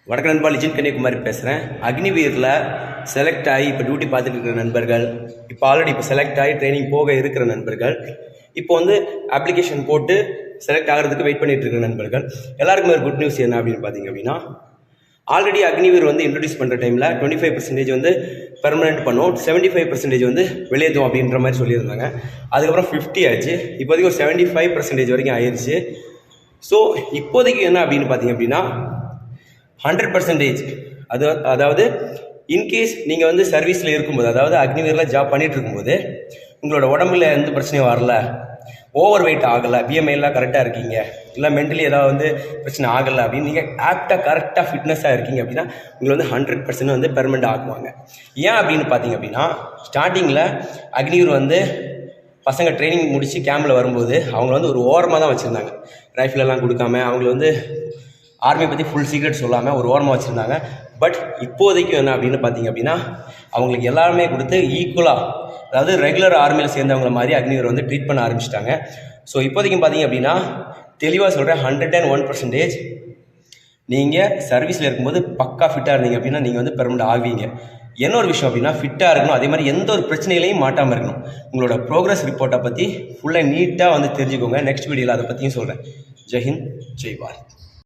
வணக்கம் நண்பா, லிஜன் கன்னியாகுமரி பேசுகிறேன். அக்னிவீரில் செலக்ட் ஆகி இப்போ டியூட்டி பார்த்துட்டு இருக்கிற நண்பர்கள், இப்போ ஆல்ரெடி செலக்ட் ஆகி ட்ரைனிங் போக இருக்கிற நண்பர்கள், இப்போ அப்ளிகேஷன் போட்டு செலக்ட் ஆகிறதுக்கு வெயிட் பண்ணிட்டு இருக்கிற நண்பர்கள் எல்லாருக்குமே ஒரு குட் நியூஸ் என்ன அப்படின்னு பார்த்தீங்க அப்படின்னா, ஆல்ரெடி அக்னிவீர் இன்ட்ரடியூஸ் பண்ணுற டைமில் 25% பெர்மனெண்ட் பண்ணும், 75% வெளியேற்றும் அப்படின்ற மாதிரி சொல்லியிருந்தாங்க. அதுக்கப்புறம் 50 ஆச்சு, இப்போதைக்கு ஒரு 75% வரைக்கும் ஆயிடுச்சு. ஸோ இப்போதைக்கு என்ன அப்படின்னு பார்த்தீங்க அப்படின்னா 100%, அதாவது இன்கேஸ் நீங்கள் சர்வீஸில் இருக்கும்போது, அதாவது அக்னிவீரில் ஜாப் பண்ணிட்டு இருக்கும்போது உங்களோட உடம்புல எந்த பிரச்சனையும் வரல, ஓவர் வெயிட் ஆகலை, பிஎம்ஐலாம் கரெக்டாக இருக்கீங்க, இல்லை மென்டலி ஏதாவது பிரச்சனை ஆகலை அப்படின்னு நீங்கள் ஆப்டாக கரெக்டாக ஃபிட்னஸாக இருக்கீங்க அப்படின்னா உங்களை 100% பெர்மனெண்ட் ஆக்குவாங்க. ஏன் அப்படின்னு பார்த்தீங்க அப்படின்னா, ஸ்டார்டிங்கில் அக்னிவீர் பசங்க ட்ரைனிங் முடித்து கேம்பில் வரும்போது அவங்கள ஒரு ஓரமாக தான் வச்சுருந்தாங்க. ரைஃபிளெல்லாம் கொடுக்காம அவங்கள ஆர்மியை பற்றி ஃபுல் சீக்ரெட் சொல்லாமல் ஒரு ஓரமாக வச்சுருந்தாங்க. பட் இப்போதைக்கு என்ன அப்படின்னு பார்த்தீங்க அப்படின்னா, அவங்களுக்கு எல்லாருமே கொடுத்து ஈக்குவலாக, அதாவது ரெகுலர் ஆர்மியில் சேர்ந்தவங்கள மாதிரி அக்னிவீர் ட்ரீட் பண்ண ஆரம்பிச்சிட்டாங்க. ஸோ இப்போதைக்கு பார்த்தீங்க அப்படின்னா தெளிவாக சொல்கிறேன், 101% நீங்கள் சர்வீஸில் இருக்கும்போது பக்கா ஃபிட்டாக இருந்தீங்க அப்படின்னா நீங்கள் பெர்மனெண்ட் ஆகுவீங்க. என்ன ஒரு விஷயம் அப்படின்னா, ஃபிட்டாக இருக்கணும், அதே மாதிரி எந்த ஒரு பிரச்சனைகளையும் மாட்டாமல் இருக்கணும். உங்களோட ப்ரோக்ரஸ் ரிப்போர்ட்டை பற்றி ஃபுல்லாக நீட்டாக தெரிஞ்சுக்கோங்க. நெக்ஸ்ட் வீடியோவில் அதை பற்றியும் சொல்கிறேன். ஜெய் ஹிந்த், ஜெய் பாரத்.